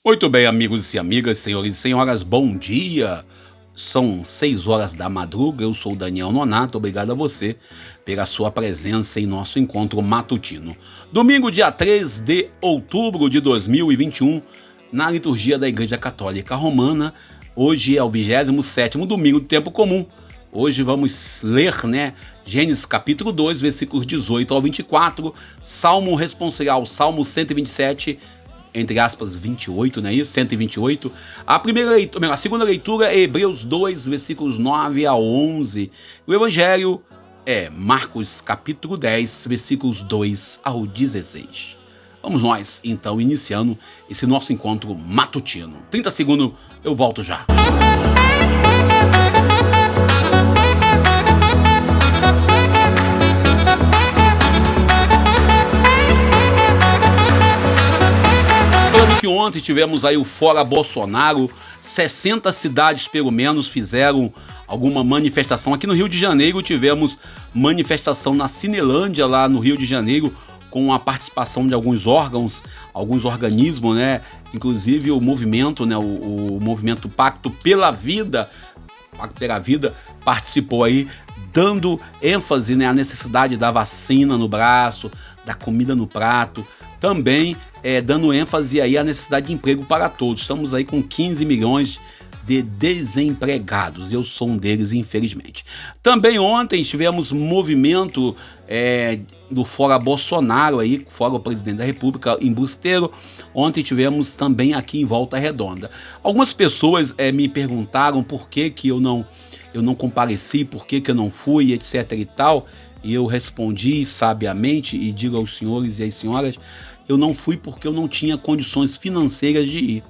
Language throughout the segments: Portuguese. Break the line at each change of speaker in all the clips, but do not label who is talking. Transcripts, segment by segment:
Muito bem, amigos e amigas, senhores e senhoras, bom dia. São 6 horas da madruga, eu sou o Daniel Nonato, obrigado a você pela sua presença em nosso encontro matutino. Domingo, dia 3 de outubro de 2021, na liturgia da Igreja Católica Romana, hoje é o 27º domingo do tempo comum. Hoje vamos ler, Gênesis capítulo 2, versículos 18 ao 24, Salmo responsorial, Salmo 127, entre aspas, 28, não é isso? 128. A segunda leitura é Hebreus 2, versículos 9 a 11. O evangelho é Marcos capítulo 10, versículos 2 ao 16. Vamos nós, então, iniciando esse nosso encontro matutino. 30 segundos, eu volto já. Que ontem tivemos aí o Fora Bolsonaro, 60 cidades pelo menos fizeram alguma manifestação. Aqui no Rio de Janeiro tivemos manifestação na Cinelândia, lá no Rio de Janeiro, com a participação de alguns órgãos, alguns organismos, inclusive o movimento, o movimento Pacto pela Vida, participou aí, dando ênfase à necessidade da vacina no braço, da comida no prato, também dando ênfase aí à necessidade de emprego para todos. Estamos aí com 15 milhões de desempregados, eu sou um deles, infelizmente. Também ontem tivemos movimento do Fora Bolsonaro, aí, fora o presidente da República, em Busteiro. Ontem tivemos também aqui em Volta Redonda. Algumas pessoas me perguntaram por que eu não compareci, por que eu não fui, etc e tal. E eu respondi sabiamente e digo aos senhores e às senhoras, eu não fui porque eu não tinha condições financeiras de ir.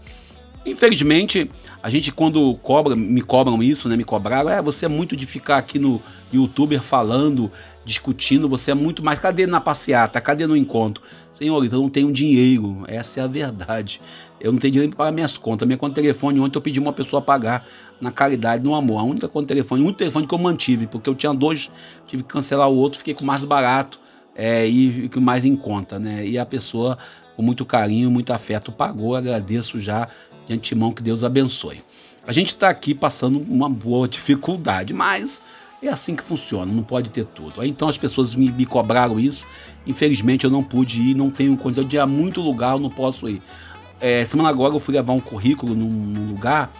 Infelizmente, a gente quando me cobram isso, me cobraram, você é muito de ficar aqui no YouTube falando, discutindo, você é muito mais, cadê na passeata, cadê no encontro? Senhores, eu não tenho dinheiro, essa é a verdade. Eu não tenho dinheiro para pagar minhas contas. Minha conta de telefone, ontem eu pedi uma pessoa pagar na caridade, no amor. A única conta de telefone, o único telefone que eu mantive, porque eu tinha 2, tive que cancelar o outro, fiquei com o mais barato e com mais em conta, E a pessoa, com muito carinho, muito afeto, pagou. Agradeço já de antemão, que Deus abençoe. A gente está aqui passando uma boa dificuldade, mas é assim que funciona, não pode ter tudo. Aí, então as pessoas me cobraram isso, infelizmente eu não pude ir, não tenho condição de ir a muito lugar, eu não posso ir. Semana agora eu fui levar um currículo num lugar,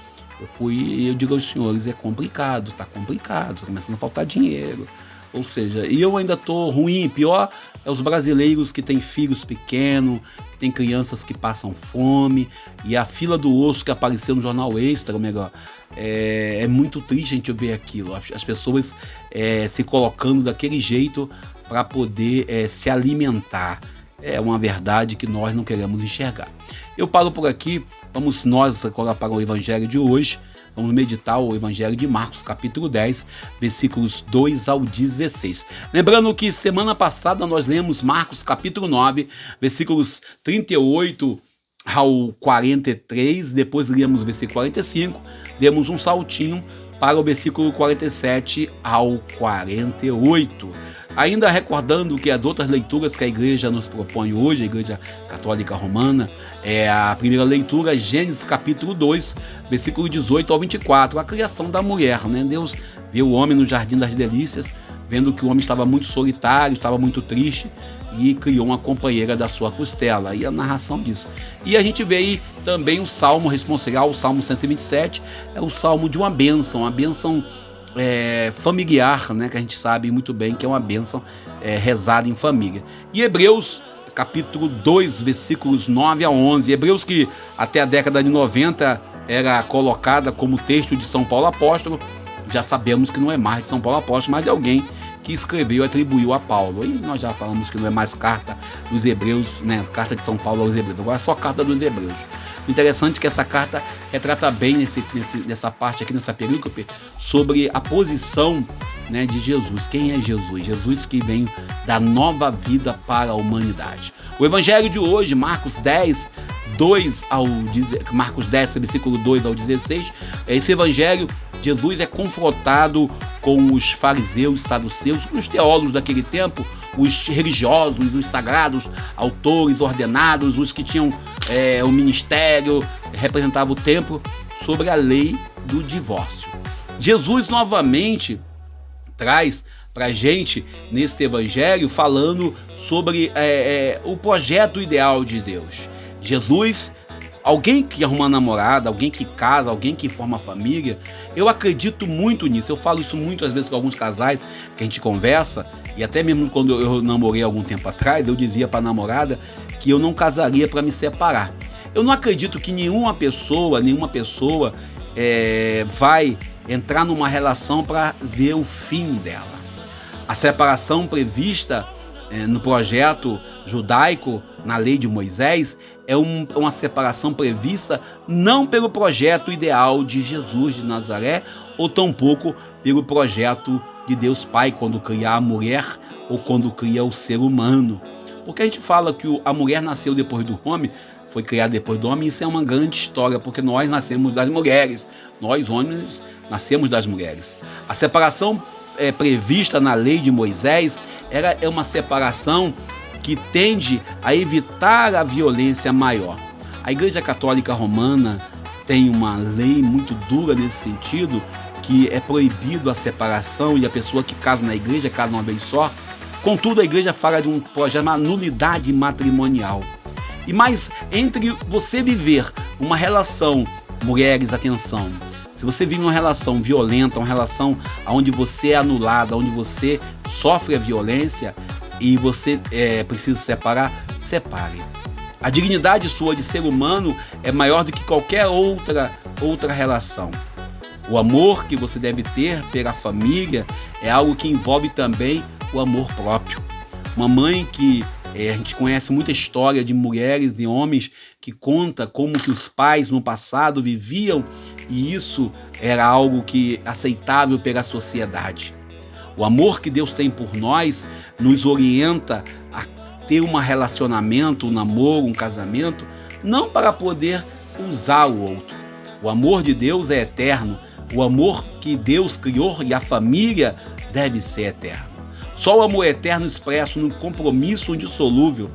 eu digo aos senhores, é complicado, tá começando a faltar dinheiro. Ou seja, e eu ainda tô ruim, pior é os brasileiros que têm filhos pequenos, que têm crianças que passam fome, e a fila do osso que apareceu no Jornal Extra, melhor, é muito triste a gente ver aquilo, as pessoas se colocando daquele jeito para poder se alimentar. É uma verdade que nós não queremos enxergar. Eu paro por aqui, vamos nós agora para o Evangelho de hoje. Vamos meditar o Evangelho de Marcos, capítulo 10, versículos 2 ao 16. Lembrando que semana passada nós lemos Marcos, capítulo 9, versículos 38 ao 43, depois lemos o versículo 45, demos um saltinho para o versículo 47 ao 48. Ainda recordando que as outras leituras que a igreja nos propõe hoje, a Igreja Católica Romana, a primeira leitura, Gênesis capítulo 2, versículo 18 ao 24, a criação da mulher, Deus viu o homem no Jardim das Delícias, vendo que o homem estava muito solitário, estava muito triste, e criou uma companheira da sua costela, e a narração disso. E a gente vê aí também o Salmo responsorial, o Salmo 127, é o Salmo de uma bênção familiar, que a gente sabe muito bem que é uma bênção rezada em família. E Hebreus, capítulo 2, versículos 9 a 11. Hebreus que até a década de 90 era colocada como texto de São Paulo Apóstolo, já sabemos que não é mais de São Paulo Apóstolo, mas de alguém que escreveu e atribuiu a Paulo. E nós já falamos que não é mais carta dos Hebreus, carta de São Paulo aos Hebreus, agora é só carta dos Hebreus. Interessante que essa carta retrata bem nessa parte aqui, nessa perícope, sobre a posição de Jesus. Quem é Jesus? Jesus que vem dar nova vida para a humanidade. O Evangelho de hoje, Marcos 10, Marcos 10, versículo 2 ao 16, esse Evangelho Jesus é confrontado com os fariseus, saduceus, os teólogos daquele tempo, os religiosos, os sagrados, autores ordenados, os que tinham o ministério, representavam o templo, sobre a lei do divórcio. Jesus novamente traz para a gente neste evangelho falando sobre o projeto ideal de Deus. Jesus, alguém que arruma uma namorada, alguém que casa, alguém que forma família, eu acredito muito nisso. Eu falo isso muitas vezes com alguns casais que a gente conversa, e até mesmo quando eu namorei algum tempo atrás, eu dizia para a namorada que eu não casaria para me separar. Eu não acredito que nenhuma pessoa vai entrar numa relação para ver o fim dela. A separação prevista no projeto judaico, na lei de Moisés, é uma separação prevista não pelo projeto ideal de Jesus de Nazaré, ou tampouco pelo projeto de Deus Pai, quando cria a mulher ou quando cria o ser humano. Porque a gente fala que a mulher nasceu depois do homem, foi criada depois do homem, isso é uma grande história, porque nós nascemos das mulheres, nós homens nascemos das mulheres. A separação prevista na lei de Moisés é uma separação que tende a evitar a violência maior. A Igreja Católica Romana tem uma lei muito dura nesse sentido, que é proibido a separação e a pessoa que casa na igreja casa uma vez só. Contudo, a igreja fala de um projeto chamado nulidade matrimonial. Mas entre você viver uma relação, mulheres, atenção, se você vive uma relação violenta, uma relação onde você é anulada, onde você sofre a violência e você precisa separar, separe. A dignidade sua de ser humano é maior do que qualquer outra relação. O amor que você deve ter pela família é algo que envolve também o amor próprio. Uma mãe que a gente conhece muita história de mulheres e homens que conta como que os pais no passado viviam, e isso era algo que aceitável pela sociedade. O amor que Deus tem por nós nos orienta a ter um relacionamento, um namoro, um casamento, não para poder usar o outro. O amor de Deus é eterno. O amor que Deus criou e a família deve ser eterno. Só o amor eterno expresso num compromisso indissolúvel.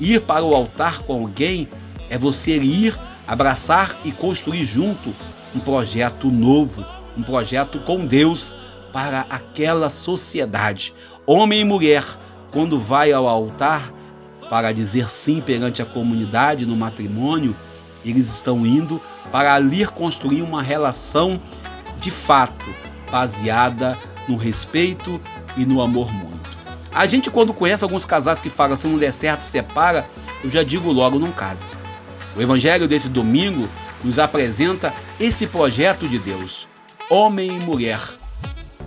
Ir para o altar com alguém é você ir, abraçar e construir junto um projeto novo, um projeto com Deus para aquela sociedade. Homem e mulher, quando vai ao altar para dizer sim perante a comunidade no matrimônio, eles estão indo para ali construir uma relação de fato, baseada no respeito e no amor mútuo. A gente, quando conhece alguns casais que falam, se não der certo, separa, eu já digo logo, não case. O evangelho desse domingo nos apresenta esse projeto de Deus, homem e mulher,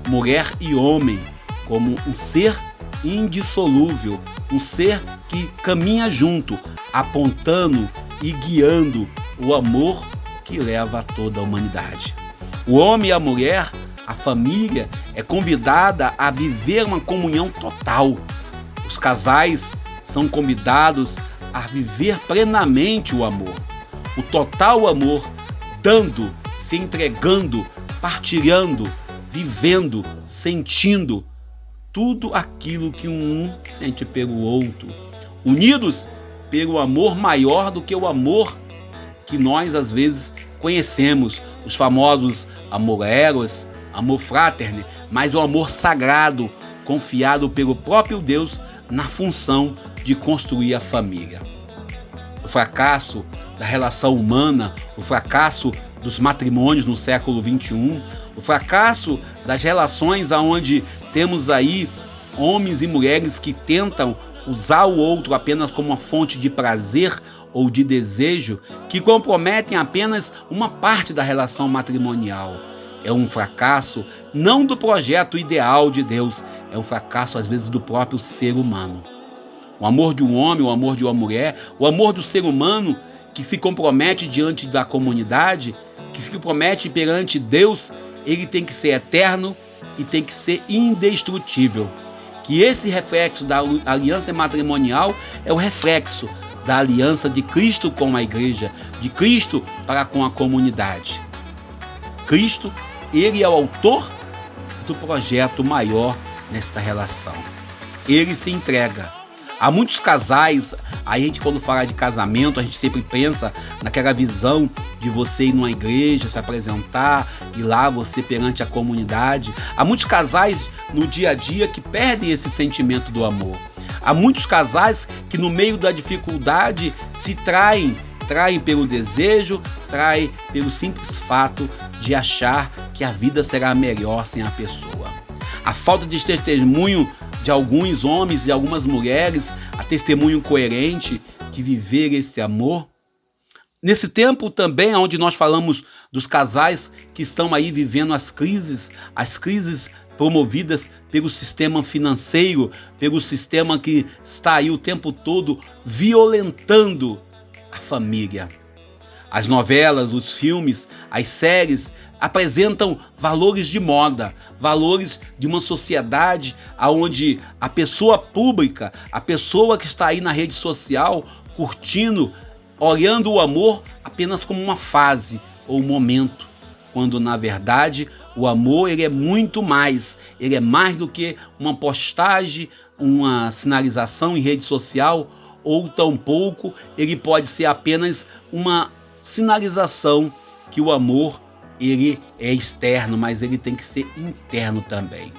mulher e homem, como um ser indissolúvel, um ser que caminha junto, apontando e guiando o amor que leva a toda a humanidade. O homem e a mulher, a família, é convidada a viver uma comunhão total. Os casais são convidados a viver plenamente o amor. O total amor, dando, se entregando, partilhando, vivendo, sentindo tudo aquilo que um sente pelo outro. Unidos pelo amor maior do que o amor que nós às vezes conhecemos, os famosos amor eros, amor fraterno, mas o amor sagrado, confiado pelo próprio Deus na função de construir a família. O fracasso da relação humana, o fracasso dos matrimônios no século XXI, o fracasso das relações onde temos aí homens e mulheres que tentam usar o outro apenas como uma fonte de prazer ou de desejo, que comprometem apenas uma parte da relação matrimonial. É um fracasso não do projeto ideal de Deus, é um fracasso às vezes do próprio ser humano. O amor de um homem, o amor de uma mulher, o amor do ser humano que se compromete diante da comunidade, que se compromete perante Deus, ele tem que ser eterno e tem que ser indestrutível. Que esse reflexo da aliança matrimonial é o reflexo da aliança de Cristo com a igreja, de Cristo para com a comunidade. Cristo, Ele é o autor do projeto maior nesta relação. Ele se entrega. Há muitos casais, aí a gente quando fala de casamento, a gente sempre pensa naquela visão de você ir numa igreja, se apresentar, e lá você perante a comunidade. Há muitos casais no dia a dia que perdem esse sentimento do amor. Há muitos casais que no meio da dificuldade se traem pelo desejo, traem pelo simples fato de achar que a vida será melhor sem a pessoa. A falta de testemunho de alguns homens e algumas mulheres, a testemunho coerente de viver esse amor. Nesse tempo também, onde nós falamos dos casais que estão aí vivendo as crises promovidas pelo sistema financeiro, pelo sistema que está aí o tempo todo violentando a família. As novelas, os filmes, as séries apresentam valores de moda, valores de uma sociedade onde a pessoa pública, a pessoa que está aí na rede social, curtindo, olhando o amor apenas como uma fase ou um momento, quando na verdade o amor ele é muito mais, ele é mais do que uma postagem, uma sinalização em rede social, ou tampouco ele pode ser apenas uma sinalização que o amor ele é externo, mas ele tem que ser interno também.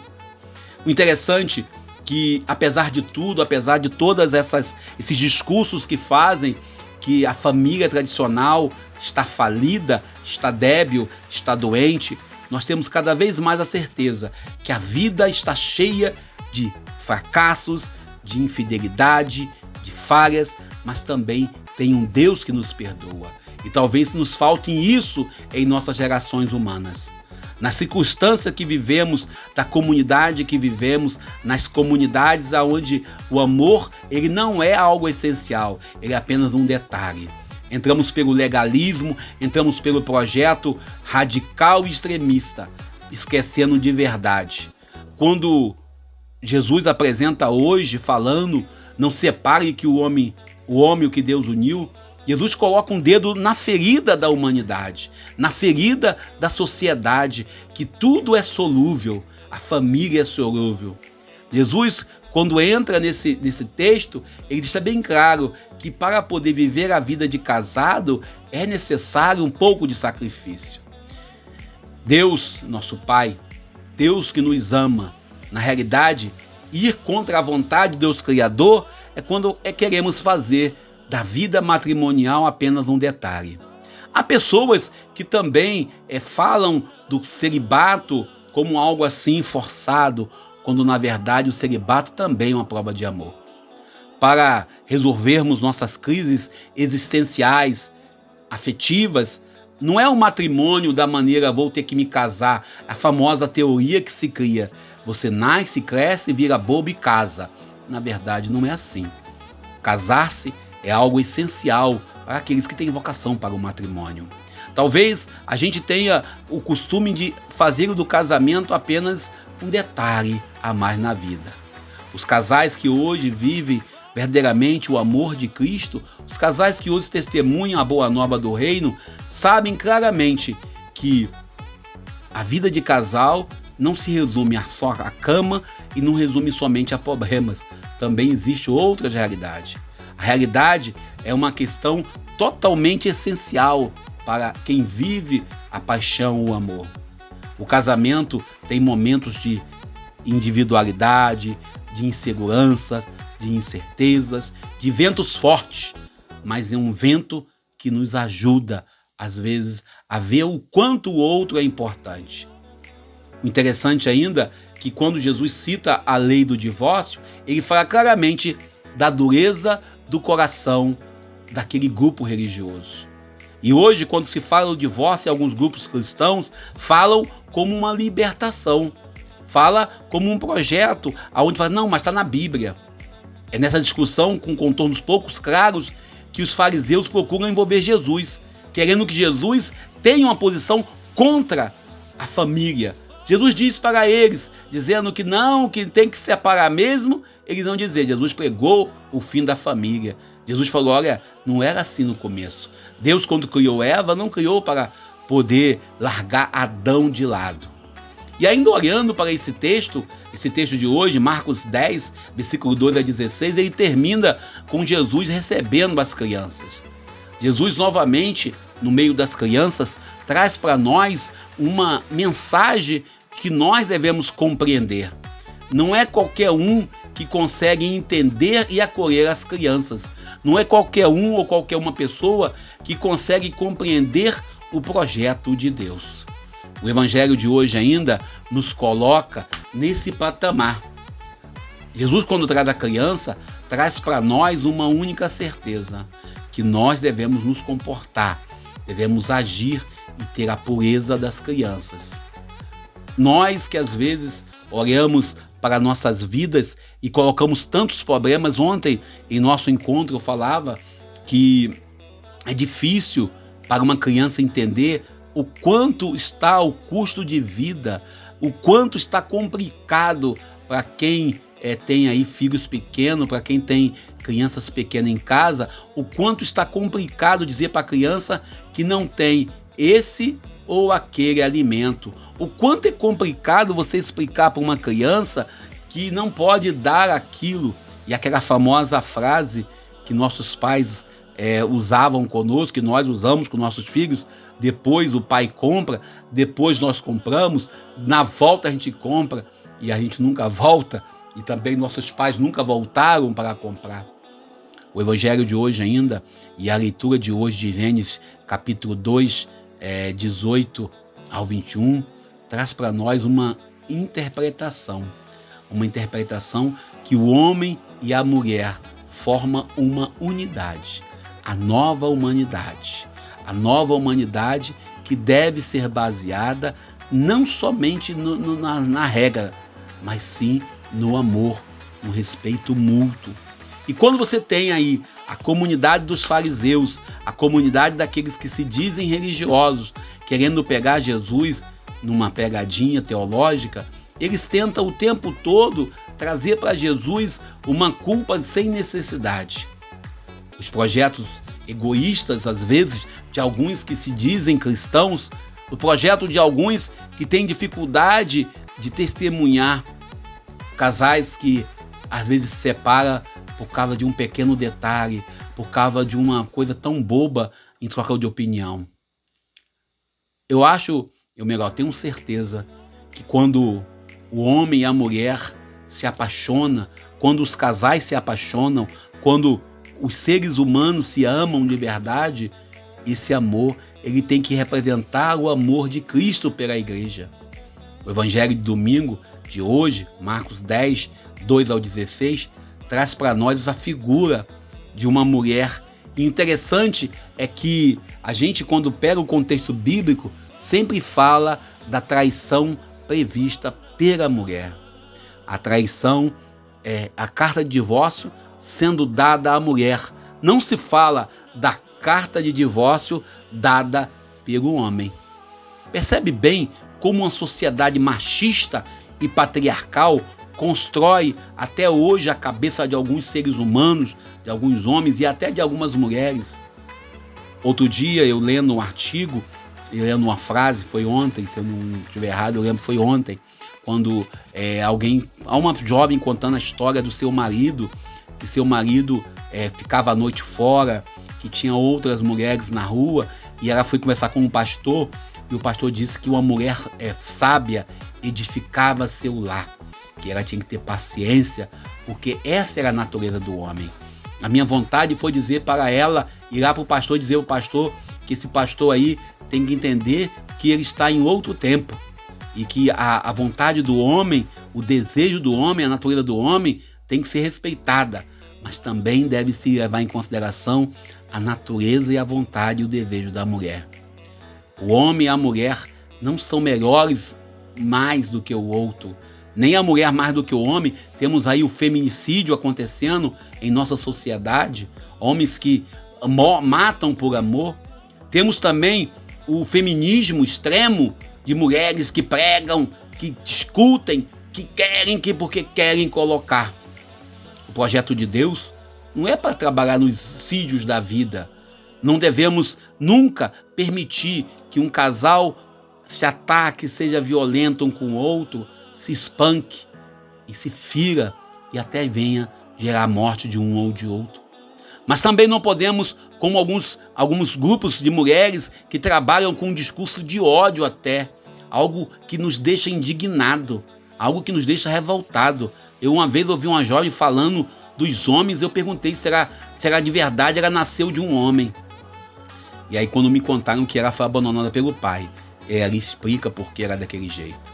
O interessante é que, apesar de tudo, apesar de todas esses discursos que fazem que a família tradicional está falida, está débil, está doente, nós temos cada vez mais a certeza que a vida está cheia de fracassos, de infidelidade, de falhas, mas também tem um Deus que nos perdoa. E talvez nos falte isso em nossas gerações humanas. Na circunstância que vivemos, da comunidade que vivemos, nas comunidades onde o amor ele não é algo essencial, ele é apenas um detalhe. Entramos pelo legalismo, entramos pelo projeto radical e extremista, esquecendo de verdade. Quando Jesus apresenta hoje, falando, não separe que o homem o que Deus uniu, Jesus coloca um dedo na ferida da humanidade, na ferida da sociedade, que tudo é solúvel, a família é solúvel. Jesus, quando entra nesse texto, ele deixa bem claro que para poder viver a vida de casado é necessário um pouco de sacrifício. Deus, nosso Pai, Deus que nos ama, na realidade, ir contra a vontade de Deus Criador é quando queremos fazer da vida matrimonial apenas um detalhe. Há pessoas que também falam do celibato como algo assim forçado, quando na verdade o celibato também é uma prova de amor. Para resolvermos nossas crises existenciais, afetivas, não é o matrimônio da maneira vou ter que me casar, a famosa teoria que se cria. Você nasce, cresce, vira bobo e casa. Na verdade não é assim. Casar-se é algo essencial para aqueles que têm vocação para o matrimônio. Talvez a gente tenha o costume de fazer do casamento apenas um detalhe a mais na vida. Os casais que hoje vivem verdadeiramente o amor de Cristo, os casais que hoje testemunham a boa nova do reino, sabem claramente que a vida de casal não se resume só à cama e não resume somente a problemas. Também existe outra realidade. A realidade é uma questão totalmente essencial para quem vive a paixão, o amor. O casamento tem momentos de individualidade, de inseguranças, de incertezas, de ventos fortes, mas é um vento que nos ajuda, às vezes, a ver o quanto o outro é importante. O interessante ainda é que quando Jesus cita a lei do divórcio, ele fala claramente da dureza do coração daquele grupo religioso. E hoje, quando se fala do divórcio, alguns grupos cristãos falam como uma libertação, fala como um projeto, onde fala, não, mas está na Bíblia. É nessa discussão com contornos poucos claros que os fariseus procuram envolver Jesus, querendo que Jesus tenha uma posição contra a família. Jesus diz para eles, dizendo que não, que tem que separar mesmo, eles não dizer. Jesus pregou o fim da família. Jesus falou, olha, não era assim no começo. Deus, quando criou Eva, não criou para poder largar Adão de lado. E ainda olhando para esse texto de hoje, Marcos 10, versículo 12 a 16, ele termina com Jesus recebendo as crianças. Jesus novamente, no meio das crianças, traz para nós uma mensagem que nós devemos compreender. Não é qualquer um que consegue entender e acolher as crianças. Não é qualquer um ou qualquer uma pessoa que consegue compreender o projeto de Deus. O Evangelho de hoje ainda nos coloca nesse patamar. Jesus, quando traz a criança, traz para nós uma única certeza, que nós devemos nos comportar, devemos agir e ter a pureza das crianças. Nós que às vezes olhamos para nossas vidas e colocamos tantos problemas. Ontem, em nosso encontro, eu falava que é difícil para uma criança entender o quanto está o custo de vida, o quanto está complicado para quem tem aí filhos pequenos, para quem tem crianças pequenas em casa, o quanto está complicado dizer para a criança que não tem esse ou aquele alimento. O quanto é complicado você explicar para uma criança que não pode dar aquilo. E aquela famosa frase que nossos pais usavam conosco, que nós usamos com nossos filhos: depois o pai compra, depois nós compramos, na volta a gente compra, e a gente nunca volta, e também nossos pais nunca voltaram para comprar. O Evangelho de hoje ainda, e a leitura de hoje de Gênesis, capítulo 2, 18 ao 21, traz para nós uma interpretação que o homem e a mulher formam uma unidade, a nova humanidade que deve ser baseada não somente na regra, mas sim no amor, no respeito mútuo. E quando você tem aí a comunidade dos fariseus, a comunidade daqueles que se dizem religiosos, querendo pegar Jesus numa pegadinha teológica, eles tentam o tempo todo trazer para Jesus uma culpa sem necessidade. Os projetos egoístas, às vezes, de alguns que se dizem cristãos, o projeto de alguns que têm dificuldade de testemunhar, casais que às vezes se separam por causa de um pequeno detalhe, por causa de uma coisa tão boba em troca de opinião. Eu tenho certeza que quando o homem e a mulher se apaixonam, quando os casais se apaixonam, quando os seres humanos se amam de verdade, esse amor ele tem que representar o amor de Cristo pela igreja. O Evangelho de domingo de hoje, Marcos 10, 2 ao 16, traz para nós a figura de uma mulher. E interessante é que a gente, quando pega o contexto bíblico, sempre fala da traição prevista pela mulher. A traição é a carta de divórcio sendo dada à mulher. Não se fala da carta de divórcio dada pelo homem. Percebe bem como uma sociedade machista e patriarcal constrói até hoje a cabeça de alguns seres humanos, de alguns homens e até de algumas mulheres. Outro dia, eu lendo um artigo, e lendo uma frase, foi ontem, se eu não estiver errado, eu lembro que foi ontem, quando uma jovem contando a história do seu marido, que seu marido ficava à noite fora, que tinha outras mulheres na rua, e ela foi conversar com um pastor, e o pastor disse que uma mulher sábia edificava seu lar, que ela tinha que ter paciência, porque essa era a natureza do homem. A minha vontade foi dizer para ela, ir lá para o pastor, dizer ao pastor que esse pastor aí tem que entender que ele está em outro tempo e que a vontade do homem, o desejo do homem, a natureza do homem tem que ser respeitada, mas também deve se levar em consideração a natureza e a vontade e o desejo da mulher. O homem e a mulher não são melhores mais do que o outro, nem a mulher mais do que o homem. Temos aí o feminicídio acontecendo em nossa sociedade, homens que matam por amor. Temos também o feminismo extremo de mulheres que pregam, que discutem, que querem, porque querem colocar. O projeto de Deus não é para trabalhar nos sídios da vida, Não devemos nunca permitir que um casal se ataque, seja violento um com o outro, se espanque e se fira e até venha gerar a morte de um ou de outro. Mas também não podemos, como alguns grupos de mulheres que trabalham com um discurso de ódio até, algo que nos deixa indignado, algo que nos deixa revoltado. Eu uma vez ouvi uma jovem falando dos homens, eu perguntei se era de verdade, ela nasceu de um homem. E aí quando me contaram que ela foi abandonada pelo pai, ela explica por que era daquele jeito.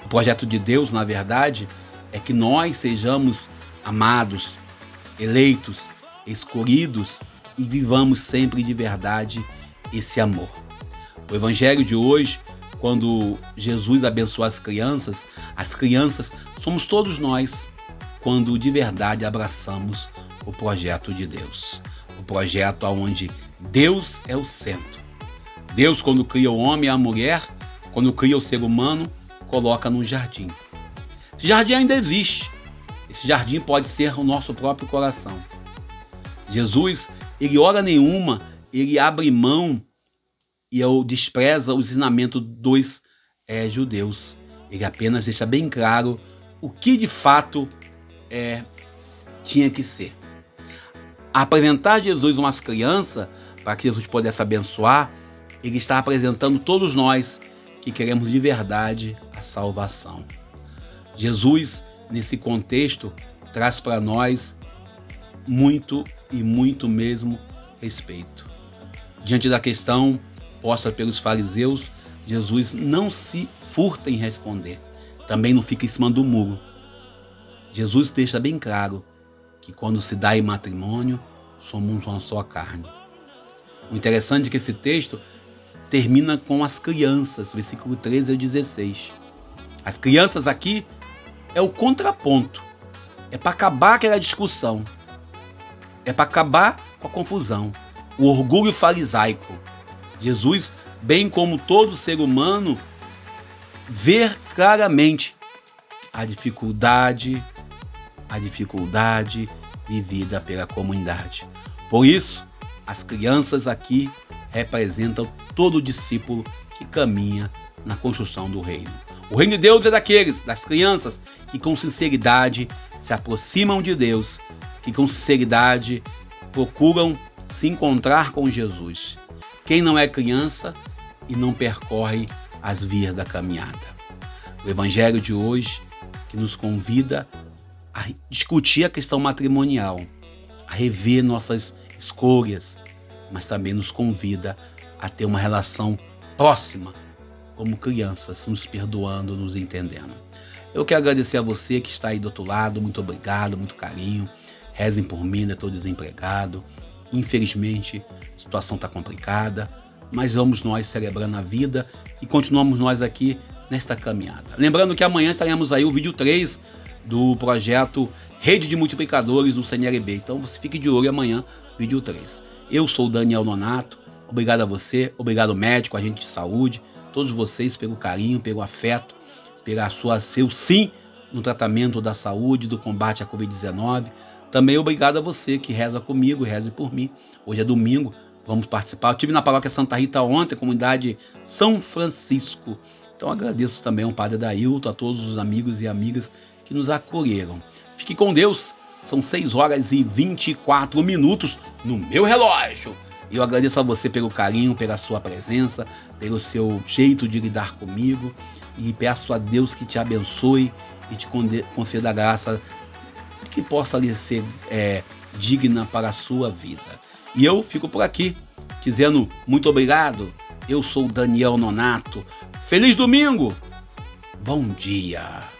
O projeto de Deus, na verdade, é que nós sejamos amados, eleitos, escolhidos e vivamos sempre de verdade esse amor. O evangelho de hoje, quando Jesus abençoa as crianças somos todos nós, quando de verdade abraçamos o projeto de Deus. O projeto onde Deus é o centro. Deus, quando cria o homem e a mulher, quando cria o ser humano, coloca num jardim. Esse jardim ainda existe. Esse jardim pode ser o nosso próprio coração. Jesus, ele hora nenhuma, ele abre mão e despreza o ensinamento dos judeus. Ele apenas deixa bem claro o que de fato tinha que ser. Apresentar Jesus umas crianças, para que Jesus pudesse abençoar, ele está apresentando todos nós que queremos de verdade a salvação. Jesus, nesse contexto, traz para nós muito e muito mesmo respeito. Diante da questão posta pelos fariseus, Jesus não se furta em responder. Também não fica em cima do muro. Jesus deixa bem claro que quando se dá em matrimônio, somos uma só carne. O interessante é que esse texto termina com as crianças, versículo 13 ao 16. As crianças aqui é o contraponto. É para acabar aquela discussão. É para acabar com a confusão. O orgulho farisaico. Jesus, bem como todo ser humano, vê claramente a dificuldade vivida pela comunidade. Por isso, as crianças aqui representam todo discípulo que caminha na construção do reino. O reino de Deus é das crianças que com sinceridade se aproximam de Deus, que com sinceridade procuram se encontrar com Jesus. Quem não é criança e não percorre as vias da caminhada. O evangelho de hoje que nos convida a discutir a questão matrimonial, a rever nossas escolhas, mas também nos convida a ter uma relação próxima, como crianças, nos perdoando, nos entendendo. Eu quero agradecer a você que está aí do outro lado, muito obrigado, muito carinho. Rezem por mim, eu estou desempregado. Infelizmente, a situação está complicada, mas vamos nós celebrando a vida e continuamos nós aqui nesta caminhada. Lembrando que amanhã estaremos aí o vídeo 3 do projeto Rede de Multiplicadores do CNLB. Então você fique de olho amanhã, vídeo 3. Eu sou o Daniel Nonato, obrigado a você, obrigado médico, agente de saúde, todos vocês pelo carinho, pelo afeto, seu sim no tratamento da saúde, do combate à Covid-19. Também obrigado a você que reza comigo, reze por mim. Hoje é domingo, vamos participar. Eu estive na paróquia Santa Rita ontem, comunidade São Francisco. Então agradeço também ao padre Dailton, a todos os amigos e amigas que nos acolheram. Fique com Deus, são 6 horas e 24 minutos no meu relógio. E eu agradeço a você pelo carinho, pela sua presença, pelo seu jeito de lidar comigo. E peço a Deus que te abençoe e te conceda a graça que possa lhe ser digna para a sua vida. E eu fico por aqui, dizendo muito obrigado. Eu sou Daniel Nonato. Feliz domingo! Bom dia!